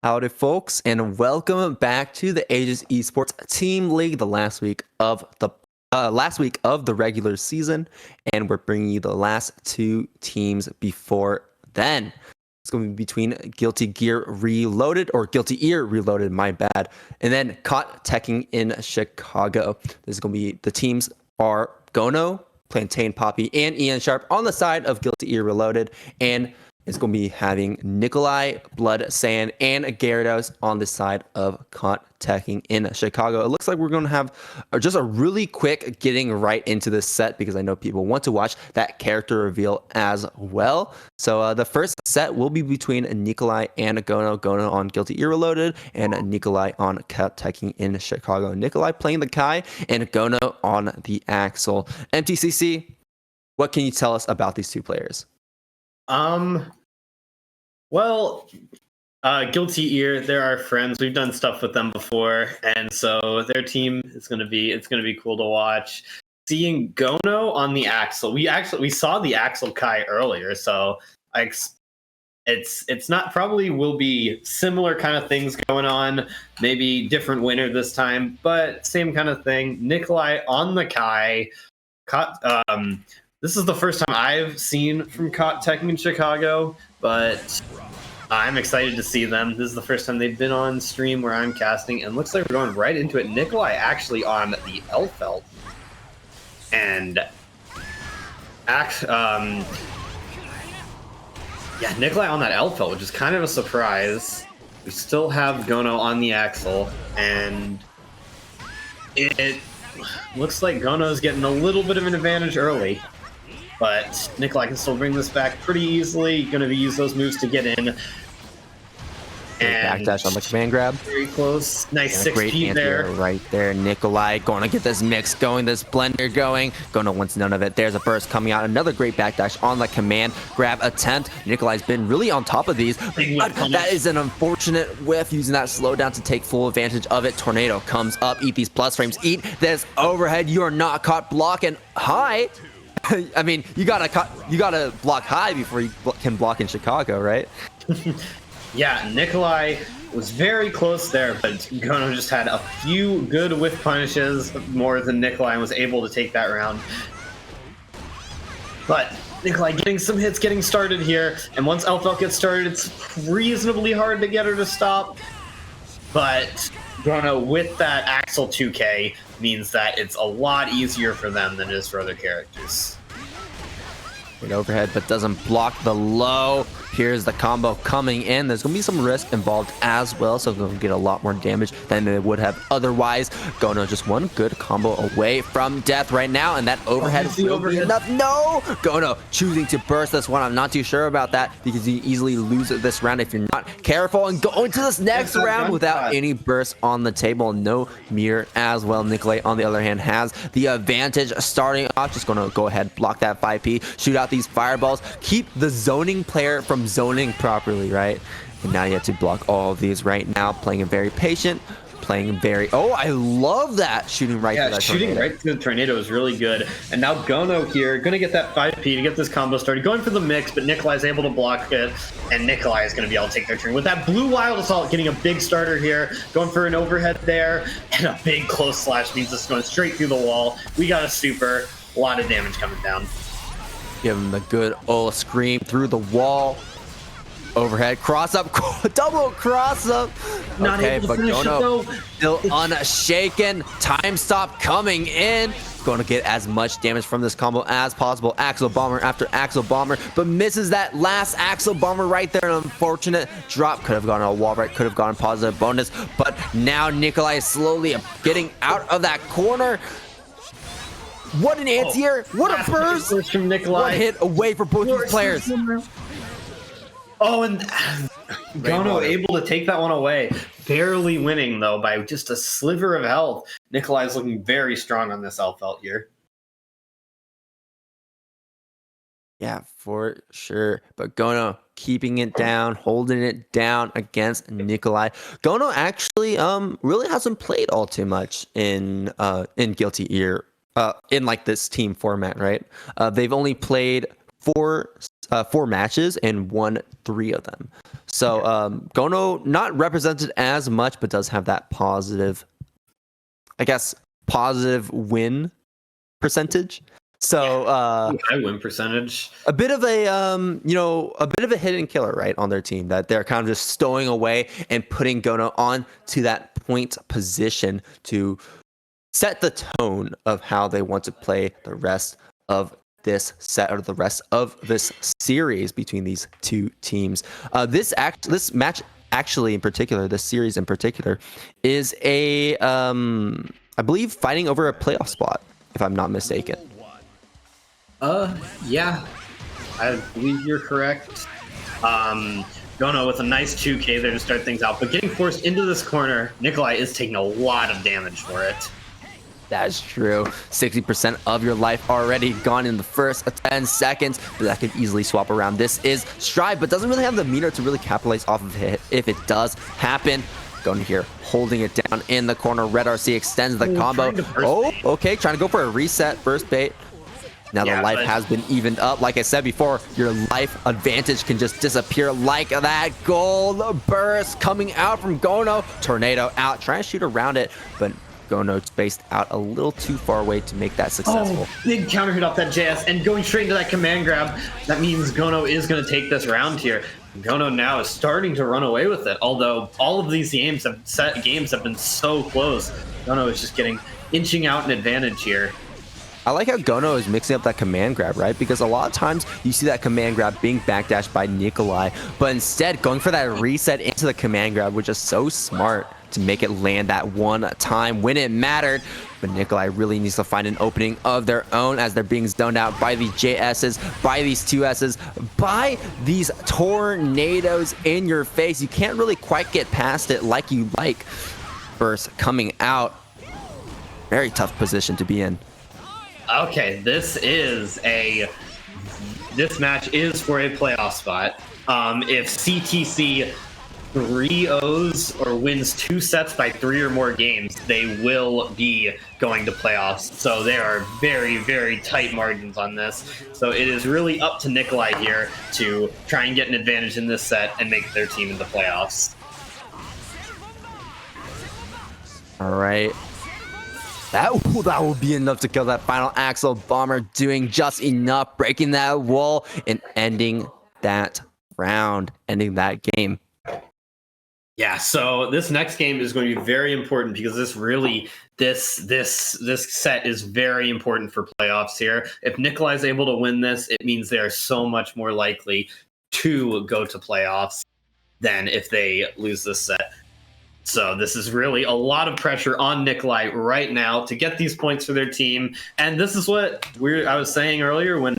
Howdy, folks, and welcome back to the Aegis Esports Team League, the last week of the regular season, and we're bringing you the last two teams before then. It's going to be between Guilty Gear Reloaded, or Guilty Ear Reloaded, my bad, and then Caught Teching in Chicago. This is going to be the teams are Gono, Plantain Poppy, and Ian Sharp on the side of Guilty Ear Reloaded, and it's going to be having Nikolai, Blood Sand, and Gyarados on the side of Caught Teching in Chicago. It looks like we're going to have just a really quick getting right into this set because I know people want to watch that character reveal as well. So the first set will be between Nikolai and Gono. Gono on Guilty Ear Reloaded and Nikolai on Caught Teching in Chicago. Nikolai playing the Kai and Gono on the Axel. MTCC, what can you tell us about these two players? Well, Guilty Ear, they're our friends. We've done stuff with them before, and so their team is gonna be cool to watch. Seeing Gono on the Axel, we saw the Axel Kai earlier, so it's not probably will be similar kind of things going on. Maybe different winner this time, but same kind of thing. Nikolai on the Kai. This is the first time I've seen from Caught Teching in Chicago, but I'm excited to see them. This is the first time they've been on stream where I'm casting, and looks like we're going right into it. Nikolai actually on the Elfelt. And Nikolai on that Elfelt, which is kind of a surprise. We still have Gono on the Axel, and it looks like Gono's getting a little bit of an advantage early. But Nikolai can still bring this back pretty easily. Going to use those moves to get in. And backdash on the command grab. Very close. Nice 6P there. Right there. Nikolai going to get this mix going, this blender going. Gono wants none of it. There's a burst coming out. Another great backdash on the command grab attempt. Nikolai's been really on top of these. But that is an unfortunate whiff, using that slowdown to take full advantage of it. Tornado comes up. Eat these plus frames. Eat this overhead. You are not caught blocking high. I mean, you gotta block high before you can block in Chicago, right? Yeah, Nikolai was very close there, but Gono just had a few good whiff punishes more than Nikolai and was able to take that round. But Nikolai getting some hits, getting started here, and once Elfelt gets started, it's reasonably hard to get her to stop. But Gono with that Axel 2K means that it's a lot easier for them than it is for other characters. Great overhead, but doesn't block the low. Here's the combo coming in. There's going to be some risk involved as well, so they'll get a lot more damage than they would have otherwise. Gono just one good combo away from death right now, and that overhead will be enough. No! Gono choosing to burst this one. I'm not too sure about that because you easily lose this round if you're not careful, and go into this next round without any burst on the table. No mirror as well. Nikolai, on the other hand, has the advantage starting off. Just going to go ahead, block that 5P, shoot out these fireballs, keep the zoning player from zoning properly, right? And now you have to block all of these right now, playing it very patient, playing very... Oh, I love that! Shooting right through that shooting tornado. Right through the tornado is really good. And now Gono here, going to get that 5P to get this combo started, going for the mix, but Nikolai's able to block it, and Nikolai is going to be able to take their turn. With that blue Wild Assault, getting a big starter here, going for an overhead there, and a big close slash means it's going straight through the wall. We got a super, a lot of damage coming down. Give him the good old scream through the wall. Overhead, cross up, double cross up. Not able to finish it though. Still unshaken. Time stop coming in. Going to get as much damage from this combo as possible. Axel Bomber after Axel Bomber, but misses that last Axel Bomber right there. An unfortunate drop. Could have gone a wall right, could have gone positive bonus, but now Nikolai is slowly getting out of that corner. What an anti-air! What a burst from Nikolai! One hit away for both these players. Oh, and Gono able to take that one away. Barely winning, though, by just a sliver of health. Nikolai's looking very strong on this Elfelt here. Yeah, for sure. But Gono keeping it down, holding it down against Nikolai. Gono actually really hasn't played all too much in Guilty Ear. In like this team format, right? They've only played 4 4 matches and won 3 of them. So Gono not represented as much, but does have that positive, I guess, positive win percentage. So high win percentage. a bit of a a bit of a hidden killer, right, on their team, that they're kind of just stowing away and putting Gono on to that point position to set the tone of how they want to play the rest of this set, or the rest of this series between these two teams. This match actually in particular, this series in particular, is a I believe fighting over a playoff spot, if I'm not mistaken. Yeah, I believe you're correct. Gono with a nice 2K there to start things out, but getting forced into this corner, Nikolai is taking a lot of damage for it. That's true. 60% of your life already gone in the first 10 seconds, but that could easily swap around. This is Strive, but doesn't really have the meter to really capitalize off of it if it does happen. Going here, holding it down in the corner. Red RC extends the combo. Oh, okay, trying to go for a reset first bait. Now the life has been evened up. Like I said before, your life advantage can just disappear like that. Gold burst coming out from Gono. Tornado out, trying to shoot around it, but Gono spaced out a little too far away to make that successful. Oh, big counter hit off that JS and going straight into that command grab. That means Gono is going to take this round here. Gono now is starting to run away with it, although all of these games have been so close. Gono is just inching out an advantage here. I like how Gono is mixing up that command grab, right? Because a lot of times you see that command grab being backdashed by Nikolai, but instead going for that reset into the command grab, which is so smart to make it land that one time when it mattered. But Nikolai really needs to find an opening of their own as they're being zoned out by the JSs, by these 2Ss, by these tornadoes in your face. You can't really quite get past it like you like. Burst coming out. Very tough position to be in. Okay, this match is for a playoff spot. If CTC 3-0s or wins 2 sets by 3 or more games, they will be going to playoffs. So there are very, very tight margins on this. So it is really up to Nikolai here to try and get an advantage in this set and make their team in the playoffs. All right. That will be enough to kill that final Axel. Bomber doing just enough, breaking that wall and ending that round, ending that game. Yeah, so this next game is going to be very important because this set is very important for playoffs here. If Nikolai is able to win this, it means they are so much more likely to go to playoffs than if they lose this set. So this is really a lot of pressure on Nikolai right now to get these points for their team. And this is what I was saying earlier, when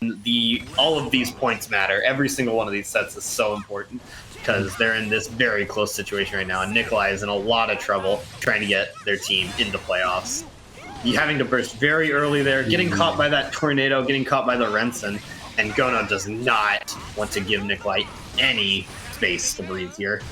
all of these points matter. Every single one of these sets is so important because they're in this very close situation right now. And Nikolai is in a lot of trouble trying to get their team into playoffs. You having to burst very early there, getting caught by that tornado, getting caught by the Renson. And Gono does not want to give Nikolai any space to breathe here.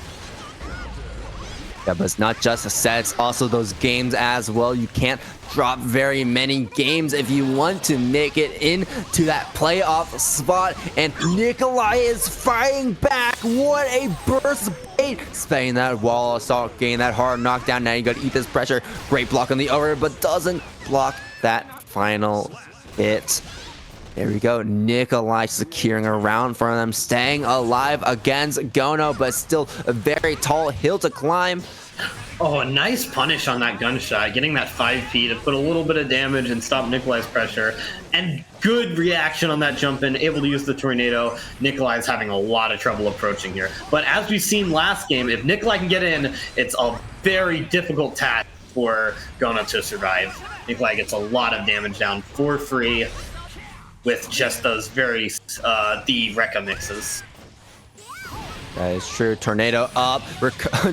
Yeah, but it's not just a set, it's also those games as well. You can't drop very many games if you want to make it into that playoff spot. And Nikolai is fighting back. What a burst bait. Spaying that wall assault, getting that hard knockdown. Now you gotta eat this pressure. Great block on the over, but doesn't block that final hit. There we go. Nikolai securing a round for them, staying alive against Gono, but still a very tall hill to climb. Oh, a nice punish on that gunshot, getting that 5P to put a little bit of damage and stop Nikolai's pressure. And good reaction on that jump in, able to use the tornado. Nikolai's having a lot of trouble approaching here. But as we've seen last game, if Nikolai can get in, it's a very difficult task for Gono to survive. Nikolai gets a lot of damage down for free with just those very the Rekka mixes. That is true. Tornado up,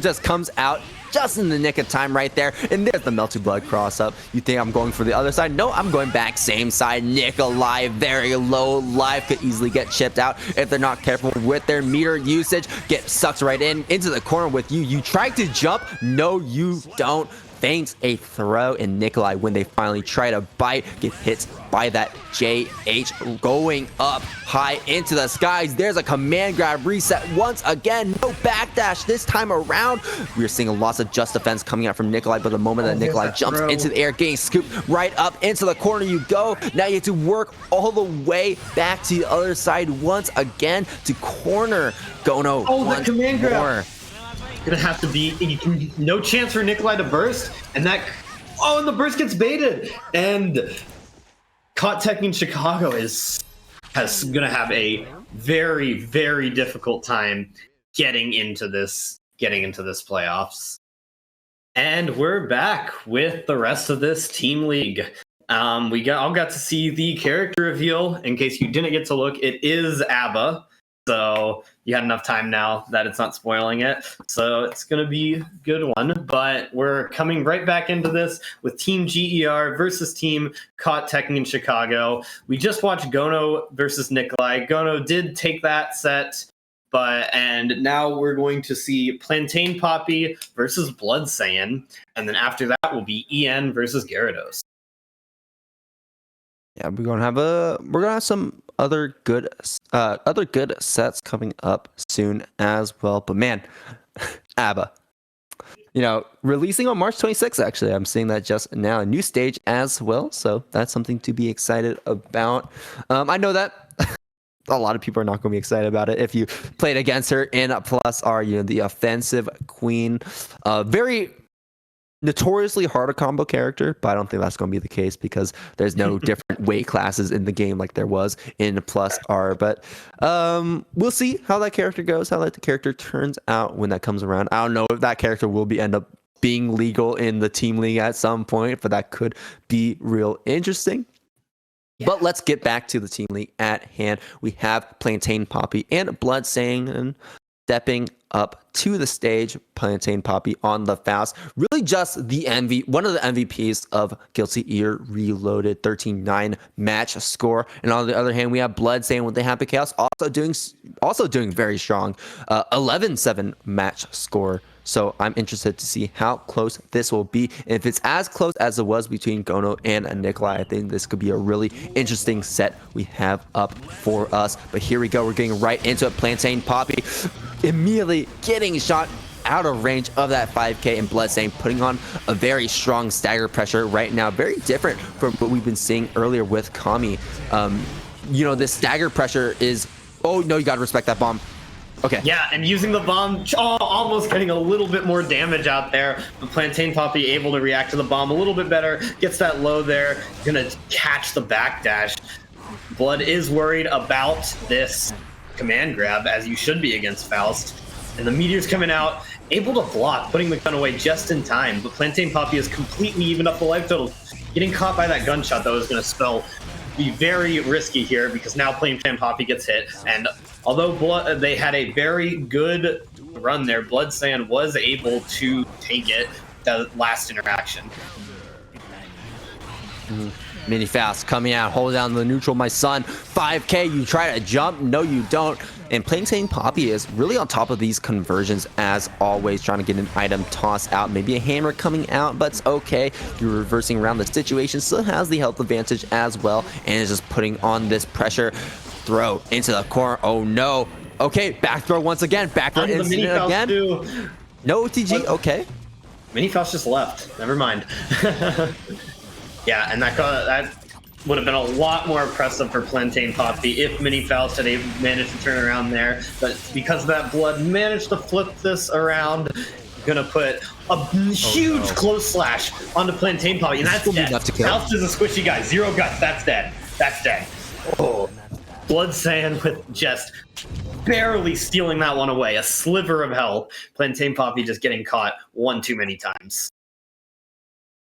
just comes out just in the nick of time right there. And there's the Melted Blood cross up. You think I'm going for the other side? No, I'm going back same side. Nikolai, very low life, could easily get chipped out if they're not careful with their meter usage. Get sucked right into the corner with you. You try to jump. No, you don't. feints a throw, and Nikolai, when they finally try to bite, get hit by that JH going up high into the skies. There's a command grab reset once again. No backdash this time around. We're seeing lots of just defense coming out from Nikolai, but the moment that Nikolai jumps into the air, getting scooped right up into the corner you go. Now you have to work all the way back to the other side once again to corner Gono. Oh, the command grab. Gonna have to be no chance for Nikolai to burst, and that and the burst gets baited, and caught teching Chicago has gonna have a very, very difficult time getting into this playoffs. And we're back with the rest of this team league. We all got to see the character reveal. In case you didn't get to look, it is ABBA. So you had enough time now that it's not spoiling it. So it's going to be a good one. But we're coming right back into this with Team GER versus Team Caught Teching in Chicago. We just watched Gono versus Nikolai. Gono did take that set. And now we're going to see Plantain Poppy versus Blood Saiyan. And then after that will be EN versus Gyarados. Yeah, we're gonna have some other good sets coming up soon as well. But man, ABBA, releasing on March 26th. Actually, I'm seeing that just now. A new stage as well, so that's something to be excited about. I know that a lot of people are not going to be excited about it if you played against her in Plus R. The offensive queen, very notoriously hard a combo character, but I don't think that's going to be the case because there's no different weight classes in the game like there was in Plus R. But we'll see how that character goes, how that character turns out when that comes around. I don't know if that character will end up being legal in the team league at some point, but that could be real interesting. Yeah. But let's get back to the team league at hand. We have Plantain Poppy and Blood Saiyan stepping up to the stage. Plantain Poppy on the fast. Really just one of the MVPs of Guilty Gear Reloaded, 13-9 match score. And on the other hand, we have Blood Saiyan with the Happy Chaos also doing very strong, 11-7 match score. So I'm interested to see how close this will be. And if it's as close as it was between Gono and Nikolai, I think this could be a really interesting set we have up for us. But here we go. We're getting right into it. Plantain Poppy immediately getting shot out of range of that 5K, and Blood Saiyan putting on a very strong stagger pressure right now. Very different from what we've been seeing earlier with Kami. This stagger pressure is, oh no, you got to respect that bomb. Okay. Yeah, and using the bomb, almost getting a little bit more damage out there. But Plantain Poppy able to react to the bomb a little bit better. Gets that low there. Gonna catch the backdash. Blood is worried about this command grab, as you should be against Faust. And the meteor's coming out, able to block, putting the gun away just in time. But Plantain Poppy has completely evened up the life total. Getting caught by that gunshot, though, is going to be very risky here, because now Plantain Poppy gets hit. And although they had a very good run there, Blood Saiyan was able to take it the last interaction. Mini Fast coming out, hold down the neutral, my son. 5K, you try to jump, no you don't. And Plantain Poppy is really on top of these conversions as always, trying to get an item tossed out, maybe a hammer coming out, but it's okay. You're reversing around the situation, still has the health advantage as well, and is just putting on this pressure. Throw into the corner, oh no. Okay, back throw once again, back throw incident again. Too. No OTG, okay. Mini Faust just left, never mind. Yeah, and that would have been a lot more impressive for Plantain Poppy if Mini Faust had managed to turn around there. But because of that, Blood managed to flip this around. Gonna put a huge close slash onto Plantain Poppy, and that's dead. Faust is a squishy guy. 0 guts, that's dead. That's dead. Oh, Blood Saiyan with just barely stealing that one away. A sliver of health. Plantain Poppy just getting caught one too many times.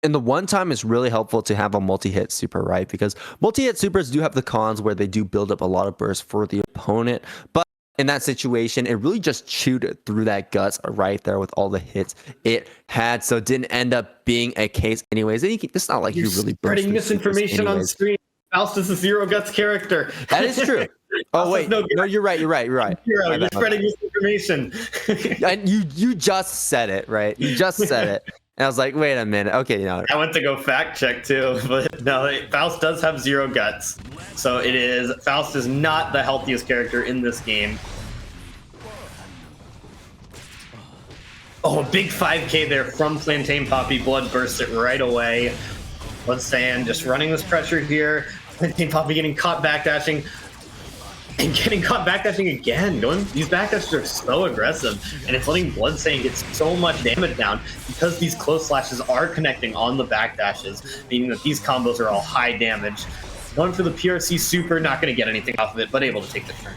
And the one time is really helpful to have a multi-hit super, right? Because multi-hit supers do have the cons where they do build up a lot of burst for the opponent. But in that situation, it really just chewed through that guts right there with all the hits it had. So it didn't end up being a case anyways. And it's not like you really spreading misinformation on screen. Faust is a 0 guts character. That is true. Oh wait, no, you're right. You're spreading misinformation. And you just said it, right? You just said it. And I was like, wait a minute. Okay, you know. I went to go fact check too, but no, Faust does have 0 guts. So Faust is not the healthiest character in this game. Oh, a big 5k there from Plantain Poppy. Blood bursts it right away. Bloodsand just running this pressure here. Plantain Poppy getting caught backdashing. And getting caught backdashing again. These backdashes are so aggressive, and it's letting Bloodsand get so much damage down because these close slashes are connecting on the backdashes, meaning that these combos are all high damage. Going for the PRC super, not going to get anything off of it, but able to take the turn.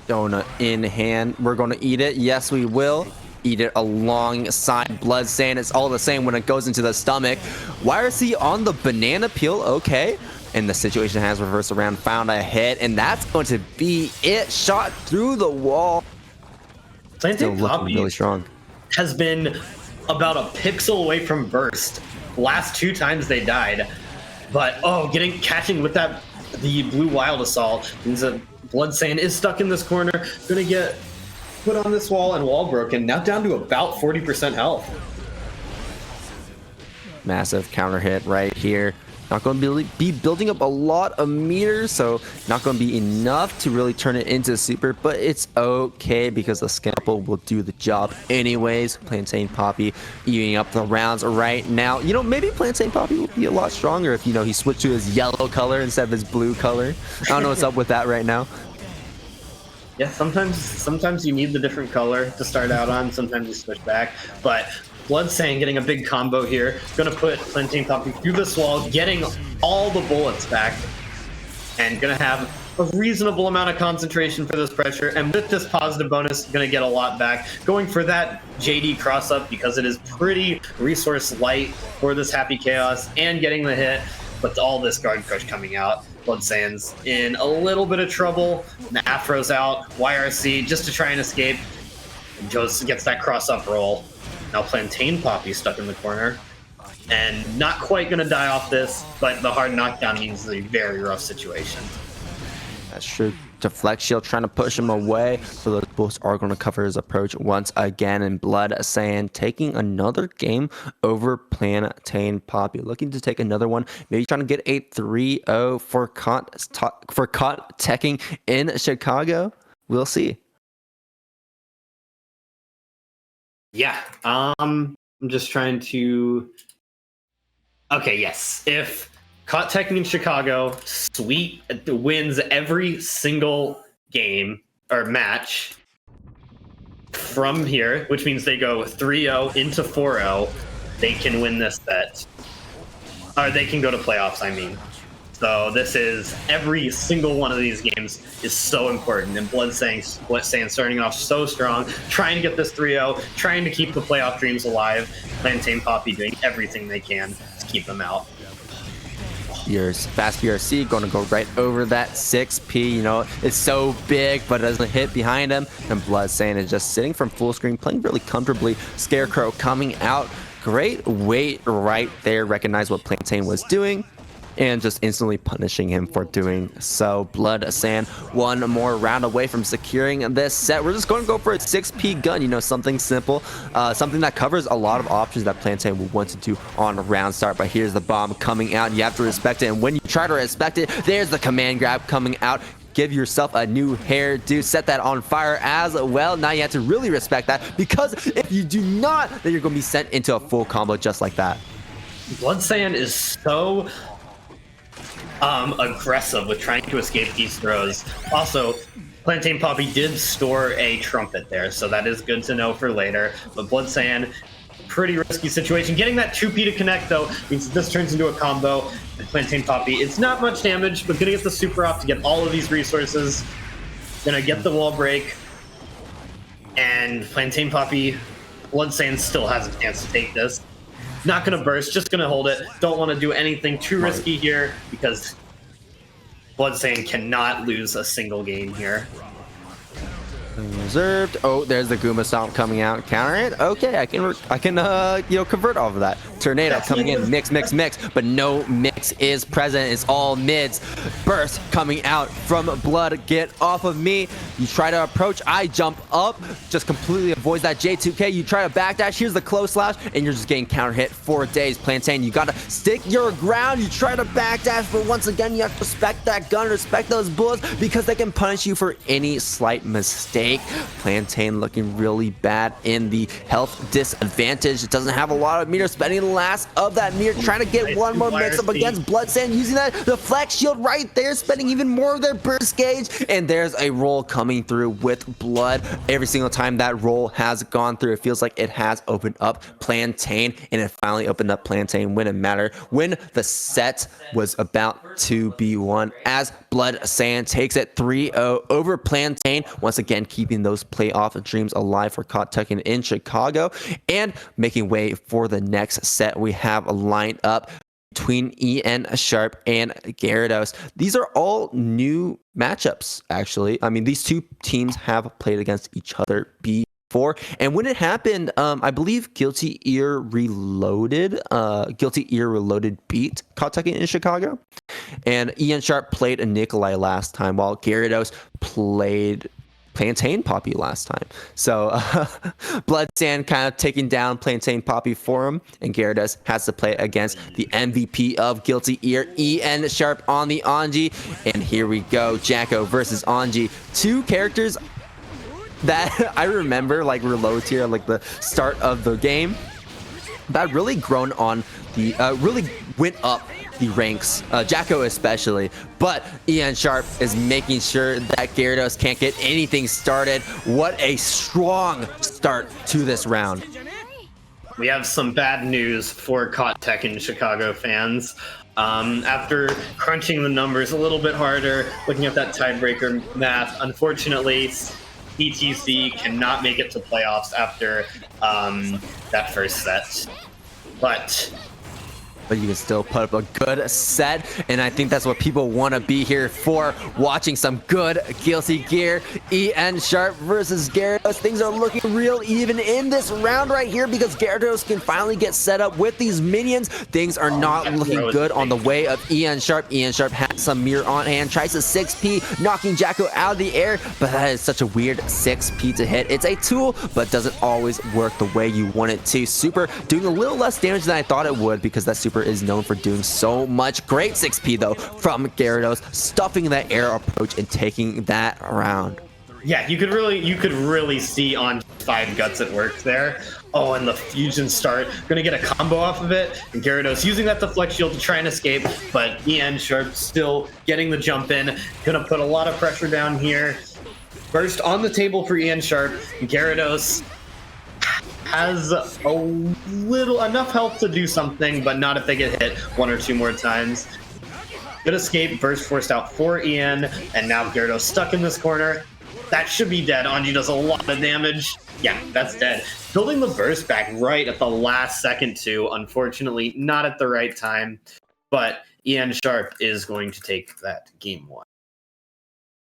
Donut in hand. We're going to eat it. Yes, we will. Eat it alongside Bloodsand. It's all the same when it goes into the stomach. YRC on the banana peel. Okay. And the situation has reversed around, found a hit, and that's going to be it. Shot through the wall. Plantain Poppy really strong. Has been about a pixel away from burst. Last 2 times they died. But, catching with the blue wild assault means that Bloodsand is stuck in this corner. Gonna get put on this wall and wall broken. Now down to about 40% health. Massive counter hit right here. Not going to be building up a lot of meters, so not going to be enough to really turn it into super, but it's okay because the scalpel will do the job anyways. Plantain Poppy eating up the rounds right now. You know, maybe Plantain Poppy will be a lot stronger if, you know, he switched to his yellow color instead of his blue color. I don't know what's up with that right now. Yeah, sometimes you need the different color to start out on. Sometimes you switch back, but Bloodsand getting a big combo here. Gonna put Plantain Poppy through this wall, getting all the bullets back, and gonna have a reasonable amount of concentration for this pressure. And with this positive bonus, gonna get a lot back. Going for that JD cross up because it is pretty resource light for this Happy Chaos, and getting the hit. But all this guard crush coming out. Bloodsand's in a little bit of trouble. The Afro's out. YRC just to try and escape. And Joes gets that cross up roll. Now Plantain Poppy stuck in the corner, and not quite going to die off this, but the hard knockdown means a very rough situation. That's true. Deflect shield trying to push him away, so those boosts are going to cover his approach once again. And Bloodsand taking another game over Plantain Poppy, looking to take another one, maybe trying to get a 3-0 for caught teching in Chicago. We'll see. Yeah, I'm just trying to. Okay, yes. If Caught Teching in Chicago wins every single game or match from here, which means they go 3-0 into 4-0, they can win this set. Or they can go to playoffs, I mean. So this is every single one of these games is so important. And Bloodsand starting off so strong, trying to get this 3-0, trying to keep the playoff dreams alive. Plantain Poppy doing everything they can to keep them out. Fast BRC going to go right over that 6P. You know, it's so big, but it doesn't hit behind him. And Bloodsand is just sitting from full screen, playing really comfortably. Scarecrow coming out. Great weight right there. Recognize what Plantain was doing, and just instantly punishing him for doing so. Bloodsand one more round away from securing this set. We're just going to go for a 6P gun, you know, something simple, something that covers a lot of options that Plantain will want to do on a round start. But here's the bomb coming out, and you have to respect it. And when you try to respect it, there's the command grab coming out. Give yourself a new hairdo, set that on fire as well. Now you have to really respect that, because if you do not, then you're going to be sent into a full combo just like that. Bloodsand is so aggressive with trying to escape these throws. Also, Plantain Poppy did store a trumpet there, so that is good to know for later. But Bloodsand, pretty risky situation. Getting that 2P to connect, though, means this turns into a combo. And Plantain Poppy, it's not much damage, but gonna get the super off to get all of these resources. Gonna get the wall break. And Plantain Poppy, Bloodsand still has a chance to take this. Not going to burst, just going to hold it. Don't want to do anything too risky here, because Bloodsand cannot lose a single game here. reserved. Oh, there's the Goomba Stomp coming out. Counter it. Okay, I can convert off of that. Tornado coming in. Mix. But no mix is present. It's all mids. Burst coming out from Blood. Get off of me. You try to approach. I jump up. Just completely avoids that J2K. You try to backdash. Here's the close slash. And you're just getting counter hit for days. Plantain, you got to stick your ground. You try to backdash. But once again, you have to respect that gun. Respect those bullets. Because they can punish you for any slight mistake. Plantain looking really bad in the health disadvantage. It doesn't have a lot of meter, spending the last of that meter, trying to get one more mix up against Bloodsand, using that deflect shield right there, spending even more of their burst gauge, and there's a roll coming through with Blood. Every single time that roll has gone through, it feels like it has opened up Plantain, and it finally opened up Plantain when it mattered, when the set was about to be won, as Bloodsand takes it 3-0 over Plantain, once again keeping those playoff dreams alive for Caught Tucking in Chicago, and making way for the next set. We have a line up between EN Sharp and Gyarados. These are all new matchups, actually. I mean, these two teams have played against each other before, and when it happened, I believe Guilty Ear Reloaded beat Caught Tucking in Chicago, and EN Sharp played a Nikolai last time, while Gyarados played Plantain Poppy last time. So Bloodsand kind of taking down Plantain Poppy for him, and Gyarados has to play against the MVP of Guilty Ear, EN Sharp on the Anji. And here we go, Jacko versus Anji. Two characters that I remember like were low tier, like the start of the game, that really grown on the, really went up the ranks, Jacko especially, but EN Sharp is making sure that Gyarados can't get anything started. What a strong start to this round. We have some bad news for Caught Tekken Chicago fans. After crunching the numbers a little bit harder, looking at that tiebreaker math, unfortunately, ETC cannot make it to playoffs after that first set. But you can still put up a good set, and I think that's what people want to be here for, watching some good Guilty Gear. EN Sharp versus Gyarados. Things are looking real even in this round right here, because Gyarados can finally get set up with these minions. Things are not looking good on the way of EN Sharp. EN Sharp has some mirror on hand, tries to 6P, knocking Jacko out of the air, but that is such a weird 6P to hit. It's a tool, but doesn't always work the way you want it to. Super doing a little less damage than I thought it would, because that Super is known for doing so much. Great 6P though from Gyarados, stuffing that air approach and taking that round. Yeah, you could really see on 5 Guts at work there. Oh, and the fusion start, gonna get a combo off of it, and Gyarados using that deflect shield to try and escape, but EN Sharp still getting the jump in, gonna put a lot of pressure down here. Burst on the table for EN Sharp, and Gyarados has a little enough health to do something, but not if they get hit 1 or 2 more times. Good escape, burst forced out for Ian, and now Gyarados stuck in this corner. That should be dead. Anji does a lot of damage. Yeah, that's dead. Building the burst back right at the last second too, unfortunately not at the right time, but EN Sharp is going to take that game 1.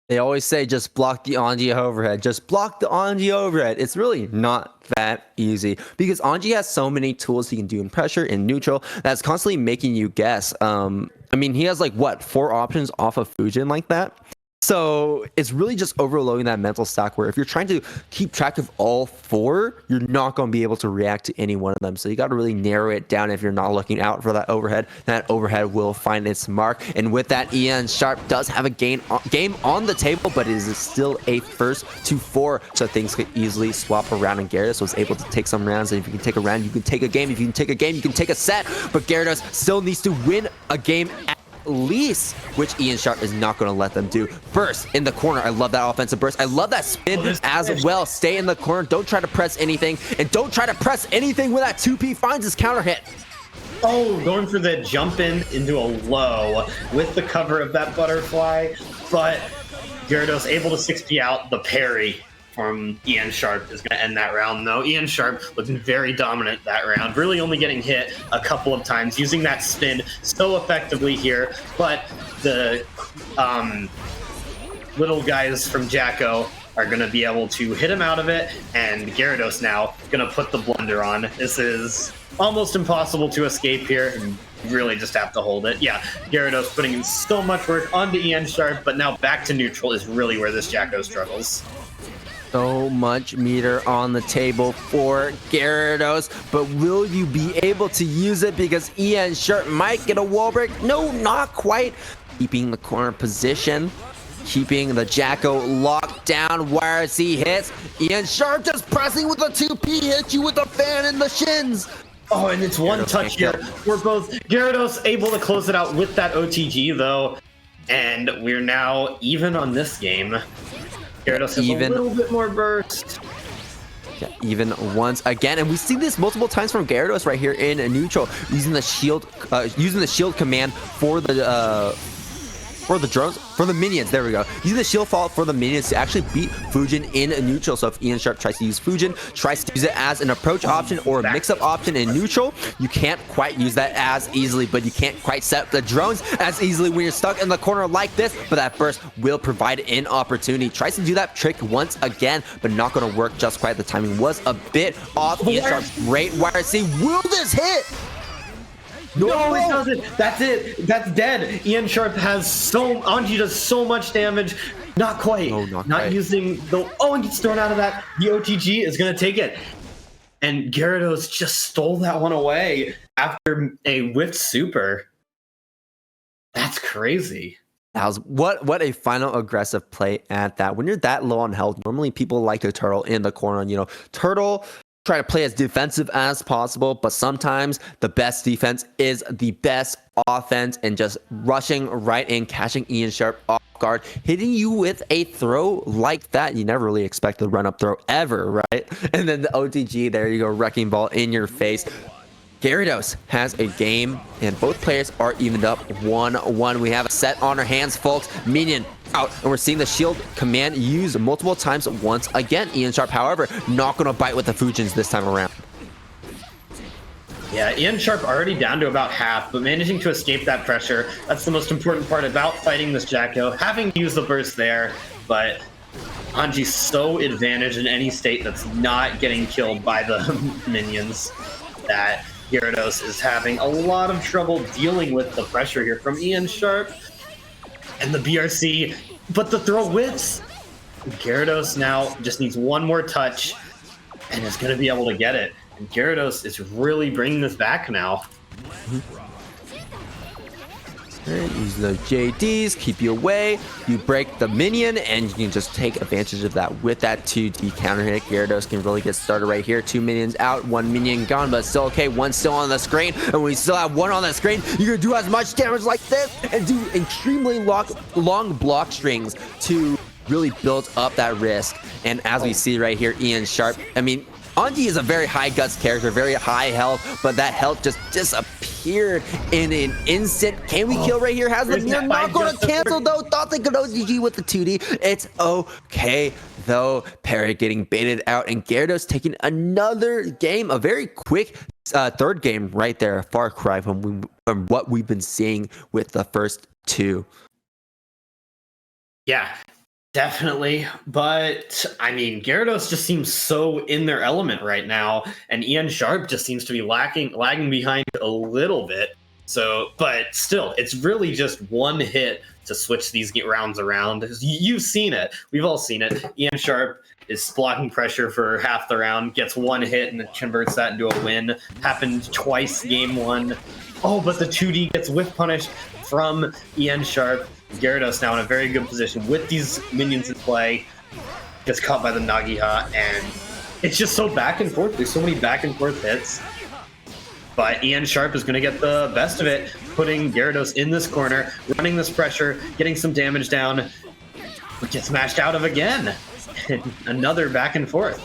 They always say just block the Anji overhead. Just block the Anji overhead. It's really not that easy, because Anji has so many tools he can do in pressure, in neutral, that's constantly making you guess. I mean, he has like, what, 4 options off of Fujin like that? So it's really just overloading that mental stack, where if you're trying to keep track of all 4, you're not going to be able to react to any one of them. So you got to really narrow it down. If you're not looking out for that overhead will find its mark. And with that, EN Sharp does have a game on the table, but it is still a first to 4. So things could easily swap around, and Gyarados was able to take some rounds. And if you can take a round, you can take a game. If you can take a game, you can take a set. But Gyarados still needs to win a game at least, which EN Sharp is not going to let them do. Burst in the corner. I love that offensive burst. I love that spin as well. Stay in the corner. Don't try to press anything, and don't try to press anything when that 2P finds his counter hit. Oh, going for the jump in into a low with the cover of that butterfly, but Gyarados able to 6P out. The parry from EN Sharp is going to end that round, though. EN Sharp looking very dominant that round, really only getting hit a couple of times, using that spin so effectively here, but the little guys from Jacko are going to be able to hit him out of it, and Gyarados now going to put the blunder on. This is almost impossible to escape here, and you really just have to hold it. Yeah, Gyarados putting in so much work onto Ian Sharp, but now back to neutral is really where this Jacko struggles. So much meter on the table for Gyarados, but will you be able to use it? Because Ian Sharp might get a wall break. No, not quite. Keeping the corner position, keeping the Jacko locked down. YRC hits. Ian Sharp just pressing with a 2P, hits you with a fan in the shins. Oh, and it's one touch here. We're both Gyarados able to close it out with that OTG though, and we're now even on this game. Gyarados has a little bit more burst. Yeah, even once again, and we see this multiple times from Gyarados right here in neutral, using the shield command for the drones, for the minions. There we go. Using the shield fall for the minions to actually beat Fujin in neutral. So if Ian Sharp tries to use Fujin, tries to use it as an approach option or a mix-up option in neutral, you can't quite use that as easily, but you can't quite set up the drones as easily when you're stuck in the corner like this. But that burst will provide an opportunity. Tries to do that trick once again, but not going to work just quite. The timing was a bit off. Ian Sharp's great YRC. Will this hit? No, it doesn't. That's it. That's dead. Ian Sharp has Anji does so much damage. Not quite. No, not quite. Using the. Oh, and gets thrown out of that. The OTG is going to take it. And Gyarados just stole that one away after a whiffed super. That's crazy. That was what a final aggressive play at that. When you're that low on health, normally people like to turtle in the corner. You know, turtle, try to play as defensive as possible, but sometimes the best defense is the best offense, and just rushing right in, catching Ian Sharp off guard, hitting you with a throw like that. You never really expect the run-up throw ever, right? And then the OTG, there you go, wrecking ball in your face. Gyarados has a game, and both players are evened up 1-1. We have a set on our hands, folks. Minion out, and we're seeing the shield command used multiple times once again. Ian Sharp, however, not going to bite with the Fujins this time around. Yeah, Ian Sharp already down to about half, but managing to escape that pressure. That's the most important part about fighting this Jacko. Having used the burst there, but Anji's so advantaged in any state that's not getting killed by the minions that Gyarados is having a lot of trouble dealing with the pressure here from Ian Sharp and the BRC, but the throw whiffs. Gyarados now just needs one more touch and is going to be able to get it. And Gyarados is really bringing this back now. And use the JDs, keep you away. You break the minion, and you can just take advantage of that with that 2D counter hit. Gyarados can really get started right here. 2 minions out, 1 minion gone, but still okay. 1 still on the screen, and when you still have 1 on the screen, you can do as much damage like this and do extremely long block strings to really build up that risk. And as we see right here, Ian Sharp, I mean, Anji is a very high guts character, very high health, but that health just disappeared in an instant. Can we kill right here? Has the mirror not going to cancel though? Thought they could OGG with the 2D. It's okay though. Parrot getting baited out, and Gyarados taking another game, a very quick third game right there. A far cry from what we've been seeing with the first 2. Yeah. Definitely, but I mean, Gyarados just seems so in their element right now, and Ian Sharp just seems to be lagging behind a little bit. So, but still, it's really just one hit to switch these rounds around. You've seen it. We've all seen it. Ian Sharp is blocking pressure for half the round, gets 1 hit, and converts that into a win. Happened twice game 1. Oh, but the 2D gets whiff punished from Ian Sharp. Gyarados now in a very good position with these minions in play. Gets caught by the Nagiha, and it's just so back and forth. There's so many back and forth hits. But Ian Sharp is going to get the best of it, putting Gyarados in this corner, running this pressure, getting some damage down, but gets smashed out of again. Another back and forth.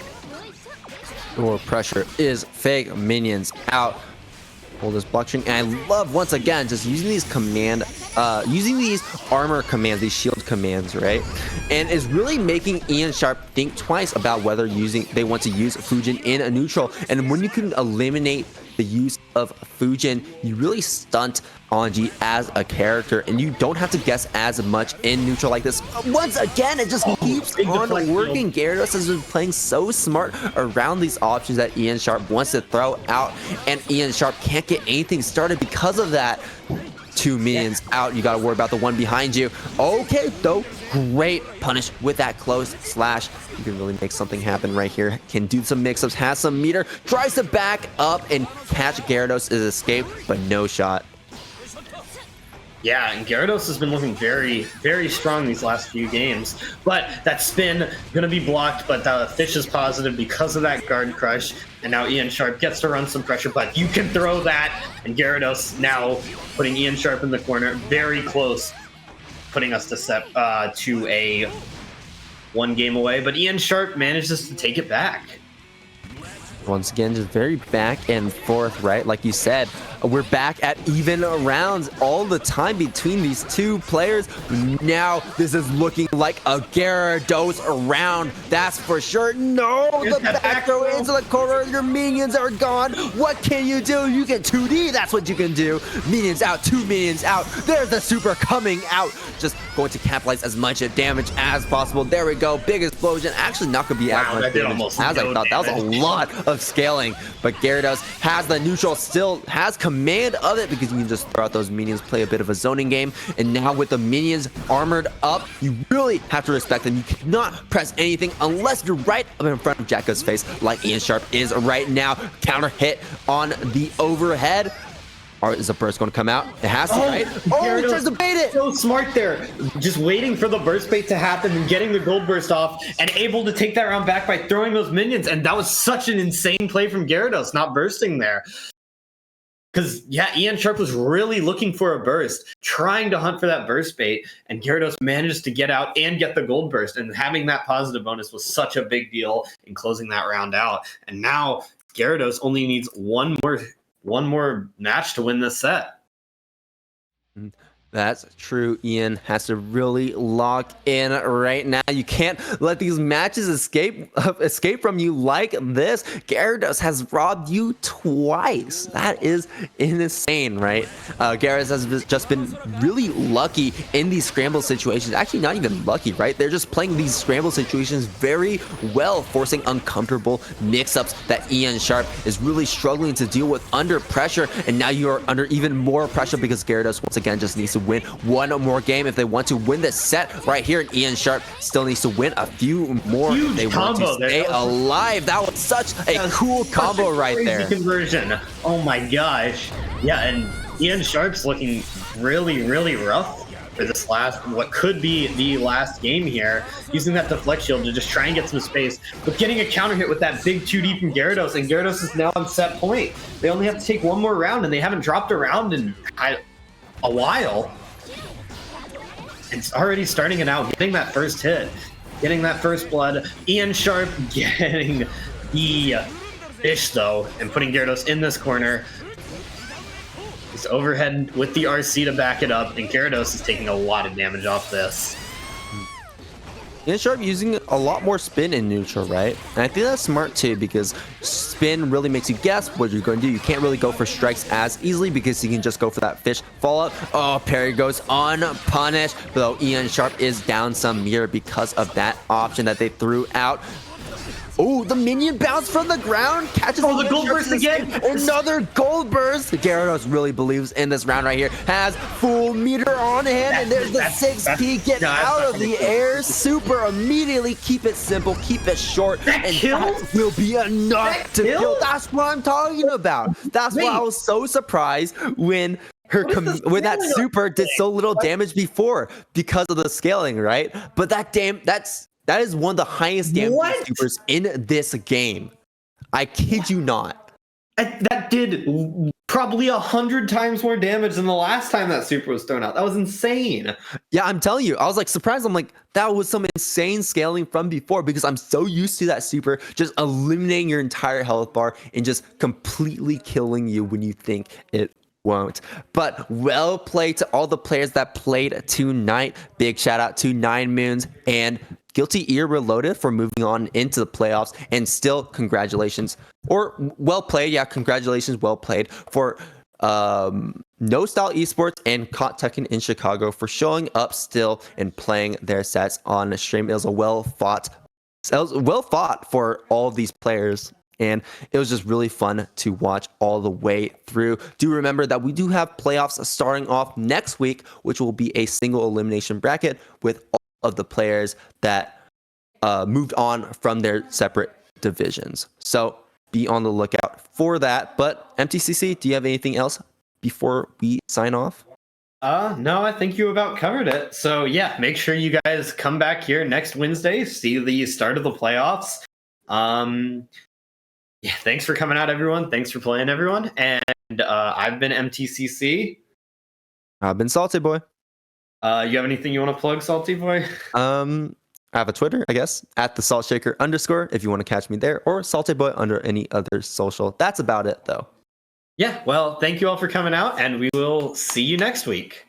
More pressure is fake. Minions out. Hold this block string, and I love once again just using these using these armor commands, these shield commands, right? And is really making Ian Sharp think twice about whether they want to use Fujin in a neutral. And when you can eliminate the use of Fujin, you really stunt Anji as a character, and you don't have to guess as much in neutral like this. Once again, it just keeps on working. Gyarados has been playing so smart around these options that Ian Sharp wants to throw out, and Ian Sharp can't get anything started because of that. 2 minions out. You got to worry about the one behind you. Okay, though. Great punish with that close slash. You can really make something happen right here. Can do some mix-ups, has some meter, tries to back up and catch Gyarados' escape, but no shot. Yeah, and Gyarados has been looking very, very strong these last few games. But that spin going to be blocked, but the fish is positive because of that guard crush. And now Ian Sharp gets to run some pressure, but you can throw that. And Gyarados now putting Ian Sharp in the corner, very close, putting us to set to a 1 game away. But Ian Sharp manages to take it back. Once again, just very back and forth, right? Like you said, we're back at even rounds all the time between these two players. Now, this is looking like a Gyarados round, that's for sure. No, the back throw into the corner. Your minions are gone. What can you do? You get 2D, that's what you can do. Minions out, 2 minions out. There's the super coming out. Just going to capitalize as much damage as possible. There we go, big explosion. Actually, not going to be as much damage as I thought. That was a lot of scaling, but Gyarados has the neutral, still has command of it because you can just throw out those minions, play a bit of a zoning game. And now with the minions armored up, you really have to respect them. You cannot press anything unless you're right up in front of Jacko's face like Ian Sharp is right now. Counter hit on the overhead. Or is the burst going to come out? It has to, right? Oh, he tries to bait it! So smart there. Just waiting for the burst bait to happen and getting the gold burst off and able to take that round back by throwing those minions. And that was such an insane play from Gyarados, not bursting there. Because, yeah, Ian Sharp was really looking for a burst, trying to hunt for that burst bait, and Gyarados managed to get out and get the gold burst. And having that positive bonus was such a big deal in closing that round out. And now Gyarados only needs one more match to win this set. That's true. Ian has to really lock in right now. You can't let these matches escape from you like this. Gyarados has robbed you twice. That is insane, right? Gyarados has just been really lucky in these scramble situations. Actually, not even lucky, right? They're just playing these scramble situations very well, forcing uncomfortable mix-ups that Ian Sharp is really struggling to deal with under pressure. And now you are under even more pressure because Gyarados once again just needs to win one more game if they want to win this set right here, and Ian Sharp still needs to win a few more if they want to stay alive. That was such a cool combo right there. Conversion. Oh my gosh. Yeah, and Ian Sharp's looking really, really rough for this what could be the last game here, using that deflect shield to just try and get some space, but getting a counter hit with that big 2D from Gyarados, and Gyarados is now on set point. They only have to take one more round, and they haven't dropped a round in a while. It's already starting it out, getting that first hit, getting that first blood. Ian Sharp getting the fish, though, and putting Gyarados in this corner. He's overhead with the RC to back it up, and Gyarados is taking a lot of damage off this. Ian Sharp using a lot more spin in neutral, right? And I think that's smart too, because spin really makes you guess what you're going to do. You can't really go for strikes as easily because you can just go for that fish fallout. Oh, parry goes unpunished, though Ian Sharp is down some meter because of that option that they threw out. Oh, the minion bounced from the ground, catches the gold burst again. Another gold burst. Gyarados really believes in this round right here. Has full meter on him, and there's the 6P. Get out of the air. Super immediately. Keep it simple. Keep it short. And that will be enough to kill. That's what I'm talking about. That's why I was so surprised when when that super did so little damage before because of the scaling, right? But that is one of the highest damage supers in this game. I kid you not. That did probably 100 times more damage than the last time that super was thrown out. That was insane. Yeah, I'm telling you. I was like surprised. I'm like, that was some insane scaling from before because I'm so used to that super just eliminating your entire health bar and just completely killing you when you think it won't. But well played to all the players that played tonight. Big shout out to 9 Moons and Guilty Ear Reloaded for moving on into the playoffs, and still congratulations or well played. Yeah, congratulations, well played for No Style Esports and Caught Tekken in Chicago for showing up still and playing their sets on stream. It was well fought for all of these players. And it was just really fun to watch all the way through. Do remember that we do have playoffs starting off next week, which will be a single elimination bracket with all of the players that moved on from their separate divisions. So be on the lookout for that. But MTCC, do you have anything else before we sign off? No, I think you about covered it. So yeah, make sure you guys come back here next Wednesday, see the start of the playoffs. Yeah, thanks for coming out, everyone. Thanks for playing, everyone. And I've been MTCC. I've been Salty Boy. You have anything you want to plug, Salty Boy? I have a Twitter, I guess, at the @saltshaker_ if you want to catch me there, or Salty Boy under any other social. That's about it, though. Yeah, well, thank you all for coming out, and we will see you next week.